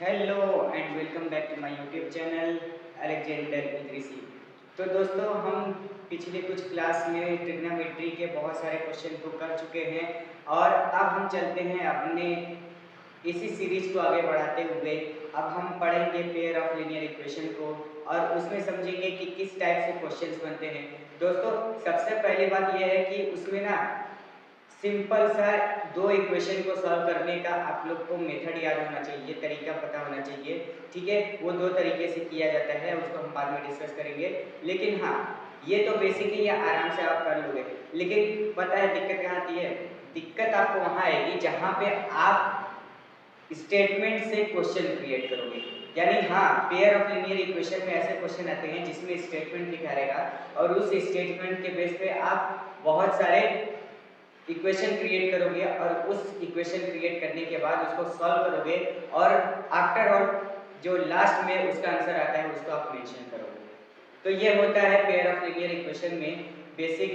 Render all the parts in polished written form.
Hello and welcome back to my YouTube channel Alexander Idrisi. तो दोस्तों, हम पिछले कुछ क्लास में ट्रिग्नोमेट्री के बहुत सारे क्वेश्चन को कर चुके हैं और अब हम चलते हैं अपने इसी सीरीज को आगे बढ़ाते हुए। अब हम पढ़ेंगे पेयर ऑफ लीनियर इक्वेशन को और उसमें समझेंगे कि किस टाइप से क्वेश्चंस बनते हैं। दोस्तों, सबसे पहली बात यह है कि उसमें ना सिंपल सा दो इक्वेशन को सॉल्व करने का आप लोग को मेथड याद होना चाहिए, तरीका पता होना चाहिए। ठीक है, वो दो तरीके से किया जाता है, उसको हम बाद में डिस्कस करेंगे। लेकिन हाँ, ये तो बेसिकली आराम से आप कर लोगे। लेकिन पता है दिक्कत कहाँ आती है? दिक्कत आपको वहाँ आएगी जहाँ पे आप स्टेटमेंट से क्वेश्चन क्रिएट करोगे। यानी हाँ, पेयर ऑफ लीनियर इक्वेशन में ऐसे क्वेश्चन आते हैं जिसमें स्टेटमेंट लिखा रहेगा और उस स्टेटमेंट के बेस पे आप बहुत सारे इक्वेशन क्रिएट करोगे और उस इक्वेशन क्रिएट करने के बाद उसको सॉल्व करोगे और आफ्टर ऑल जो लास्ट में उसका आंसर आता है उसको आप मेंशन करोगे। तो ये होता है पेयर ऑफ लीनियर इक्वेशन में बेसिक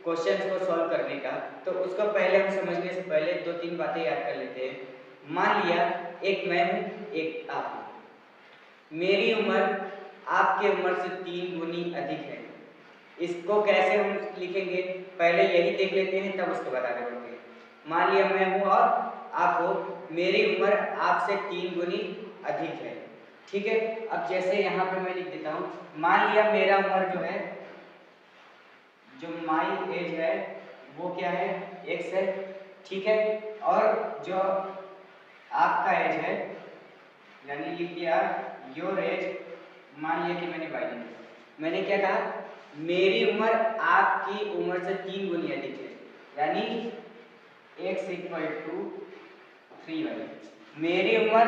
क्वेश्चंस को सॉल्व करने का। तो उसको पहले हम समझने से पहले दो तीन बातें याद कर लेते हैं। मान लिया एक मैं हूँ, एक आप हो। मेरी उम्र आपके उम्र से 3 गुनी अधिक है। इसको कैसे हम लिखेंगे, पहले यही देख लेते हैं, तब उसके बाद आगे बढ़ते हैं। मान लिया मैं हूं और आप हो, मेरी उम्र आपसे 3 गुनी अधिक है। ठीक है, अब जैसे यहाँ पे मैं लिख देता हूँ, मान लिया मेरा उम्र जो है, जो माई एज है वो क्या है, एक्स है। ठीक है, और जो आपका एज है, यानी लिख दिया योर एज, मान लिया कि मैंने वाई लिखा। मैंने क्या कहा, मेरी उम्र आपकी उम्र से 3 गुनी अधिक है, यानी x इक्वल टू 3y। मेरी उम्र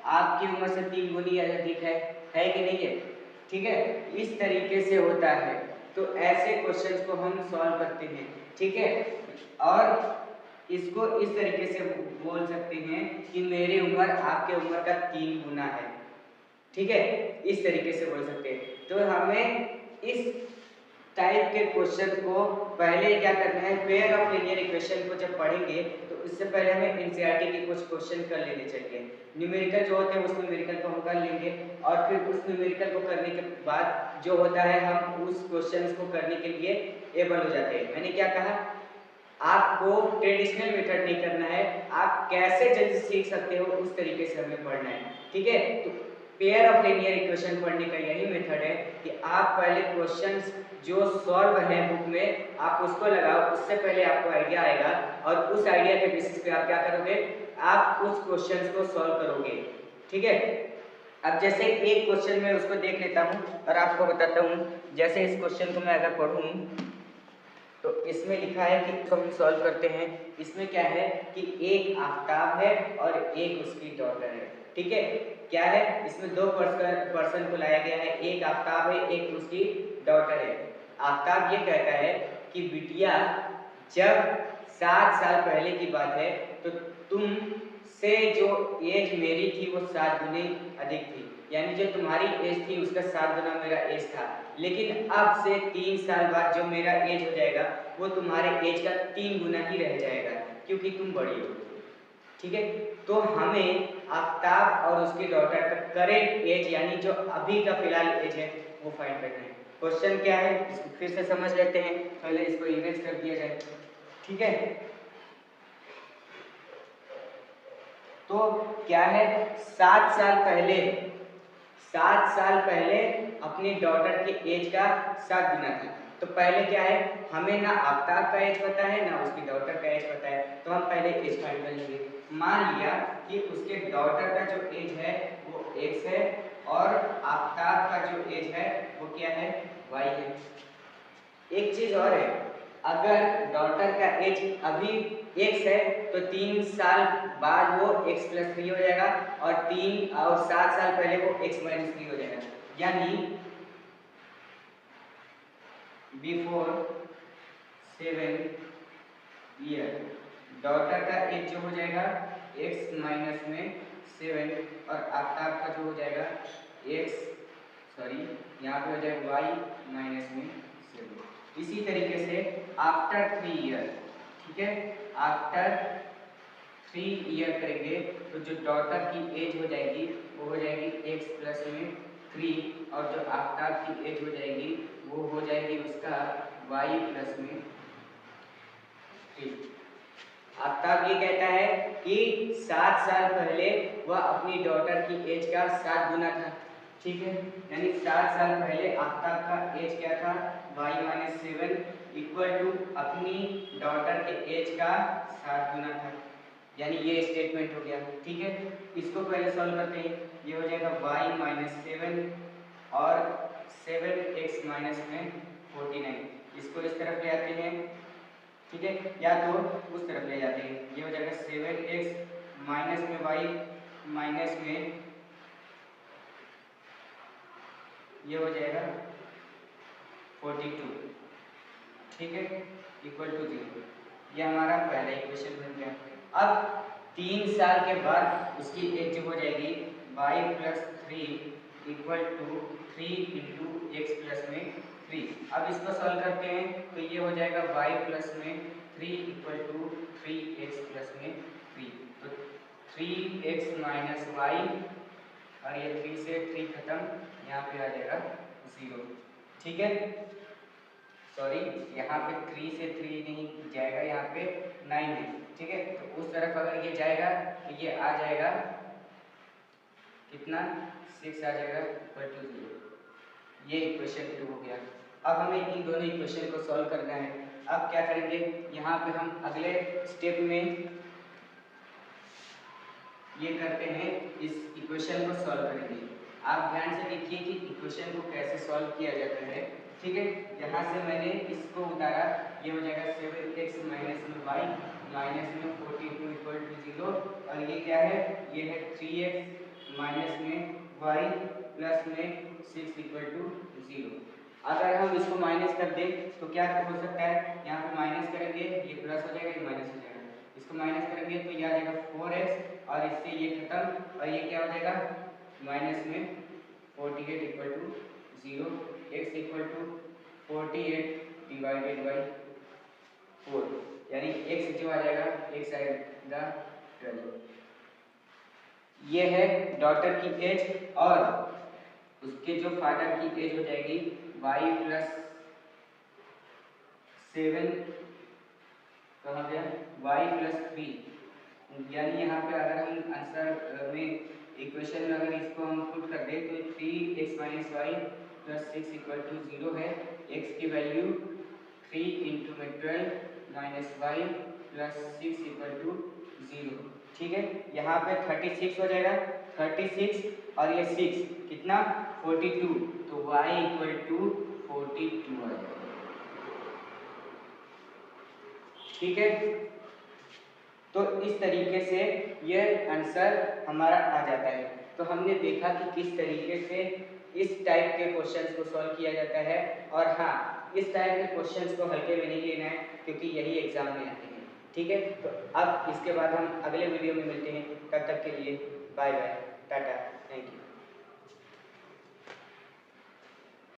आपकी उम्र से 3 गुनी अधिक है कि नहीं है? ठीक है, इस तरीके से होता है। तो ऐसे क्वेश्चंस को हम सॉल्व करते हैं। ठीक है, और इसको इस तरीके से बोल सकते हैं कि मेरी उम्र आपके उम्र का 3 गुना है। ठीक है, इस तरीके से बोल सकते हैं। तो हमें इस टाइप के क्वेश्चन को पहले क्या करना है, पेयर ऑफ लीनियर इक्वेशन को जब पढ़ेंगे तो उससे पहले हमें एनसीईआरटी के कुछ क्वेश्चन कर लेने चाहिए। न्यूमेरिकल जो होते हैं उस न्यूमेरिकल को हम कर लेंगे और फिर उस न्यूमेरिकल को करने के बाद जो होता है हम उस क्वेश्चन को करने के लिए एबल हो जाते हैं। मैंने क्या कहा, आपको ट्रेडिशनल मेथड नहीं करना है, आप कैसे जल्दी सीख सकते हो उस तरीके से हमें पढ़ना है। ठीक है, तो पेयर ऑफ लीनियर इक्वेशन पढ़ने का यही मेथड है कि आप पहले क्वेश्चंस जो सॉल्व है बुक में आप उसको लगाओ, उससे पहले आपको आइडिया आएगा और उस आइडिया के बेसिस पे आप क्या करोगे, आप उस क्वेश्चंस को सॉल्व करोगे। ठीक है, अब जैसे एक क्वेश्चन में उसको देख लेता हूँ और आपको बताता हूँ। जैसे इस क्वेश्चन को मैं अगर पढ़ूँ तो इसमें लिखा है कि इसको हम सॉल्व करते हैं। इसमें क्या है कि एक आफ्ताब है और एक उसकी डॉटर है। ठीक है, क्या है, इसमें दो पर्सन को लाया गया है, एक आफ्ताब है एक उसकी डॉटर है। आफ्ताब ये कहता है कि बिटिया, जब 7 साल पहले की बात है तो तुम से जो एज मेरी थी वो 7 गुनी अधिक थी। यानी जो तुम्हारी एज थी उसका 7 गुना मेरा एज था। लेकिन अब से 3 साल बाद जो मेरा एज हो जाएगा वो तुम्हारे एज का 3 गुना ही रह जाएगा, क्योंकि तुम बड़ी हो। ठीक है, तो हमें आफ्ताब और उसकी डॉटर का करेंट एज यानी जो अभी का फिलहाल एज है वो फाइंड करना है। क्वेश्चन क्या है इसको फिर से समझ लेते हैं, पहले इसको इरेज कर दिया जाए। ठीक है, तो क्या है, 7 साल पहले अपनी डॉटर के एज का 7 गुना था। तो पहले क्या है, हमें ना आफ्ताब का एज पता है ना उसकी डॉटर का एज पता है, तो हम पहले एज फाइंड कर लेंगे। मान लिया कि उसके डॉटर का जो एज है वो x है और आफ्ताब का जो एज है वो क्या है, y है। एक चीज और है, अगर डॉटर का एज अभी x है तो 3 साल बाद वो x+3 हो जाएगा और 7 साल पहले वो x-3 हो जाएगा। यानी बिफोर 7 ईयर डॉटर का एज जो हो जाएगा x-7 और आफ्ताब का जो हो जाएगा यहाँ पे हो जाएगा y-7। इसी तरीके से आफ्टर 3 ईयर, ठीक है, आफ्टर 3 ईयर करेंगे तो जो डॉटर की एज हो जाएगी वो हो जाएगी x प्लस में 3 और जो आफ्ताब की एज हो जाएगी वो हो जाएगी उसका y प्लस में 3। आफ्ताब ये कहता है कि 7 साल पहले वह अपनी डॉटर की एज का 7 गुना था, ठीक है, यानी 7 साल पहले आफ्ताब का एज क्या था y-7 इक्वल टू अपनी डॉटर के एज का 7 गुना था, यानी ये स्टेटमेंट हो गया, ठीक है। इसको पहले सॉल्व करते हैं, ये हो जाएगा y-7 और 7x माइनस में 49, इसको इस तरफ ले आते हैं, ठीक है, या तो उस तरफ ले जाते हैं, ये हो जाएगा 7x माइनस में y माइनस में ये हो जाएगा 42, ठीक है, इक्वल टू 0। ये हमारा पहला इक्वेशन बन गया। अब 3 साल के बाद उसकी एज जो हो जाएगी y plus 3 equal to 3 into x plus में 3। अब इसको सॉल्व करते हैं तो ये हो जाएगा y प्लस में 3 इक्वल टू 3x प्लस में 3, तो 3x माइनस वाई और ये 3 से 3 खत्म, यहाँ पे आ जाएगा 0, ठीक है, सॉरी यहाँ पे 3 से 3 नहीं जाएगा, यहाँ पे 9 है, ठीक है, तो उस तरफ अगर ये जाएगा तो ये आ जाएगा कितना 6 आ जाएगा इक्वल टू 0। ये इक्वेशन 2 हो गया। अब हमें इन दोनों इक्वेशन को सॉल्व करना है। अब क्या करेंगे, यहाँ पे हम अगले स्टेप में ये करते हैं, इस इक्वेशन को सॉल्व करेंगे। आप ध्यान से देखिए कि इक्वेशन को कैसे सॉल्व किया जाता है, ठीक है। यहाँ से मैंने इसको उतारा, ये हो जाएगा 7x माइनस में y माइनस में 42 इक्वल टू 0, और ये क्या है, ये है 3x माइनस में y प्लस में 6 इक्वल टू 0। अगर हम इसको माइनस कर दें तो क्या हो सकता है, यहाँ पे माइनस करेंगे ये प्लस हो जाएगा, ये माइनस हो जाएगा, इसको माइनस करेंगे तो ये आ जाएगा 4x और इससे ये खत्म, और ये क्या हो जाएगा माइनस में 48 equal to 0, x equal to 48 divided by 4, यानी x जो आ जाएगा x आएगा 12। ये है डॉटर की एज, और उसके जो फादर की एज हो जाएगी y प्लस 7 कहाँ गया y प्लस 3, यानी यहाँ पे अगर हम आंसर में इक्वेशन में अगर इसको हम पुट कर दें तो 3x minus y plus 6 equal to 0 है, x की वैल्यू 3 इंटू में 12 minus y plus 6 equal to 0, ठीक है। यहाँ पे 36 हो जाएगा, 36 और ये 6 कितना 42, तो y इक्वल टू 42 आ जाएगा, ठीक है। तो इस तरीके से यह आंसर हमारा आ जाता है। तो हमने देखा कि किस तरीके से इस टाइप के क्वेश्चंस को सॉल्व किया जाता है, और हाँ, इस टाइप के क्वेश्चंस को हल्के में नहीं लेना है क्योंकि यही एग्जाम में आते हैं, ठीक है। तो अब इसके बाद हम अगले वीडियो में मिलते हैं, तब तक के लिए बाय बाय, टाटा, थैंक यू।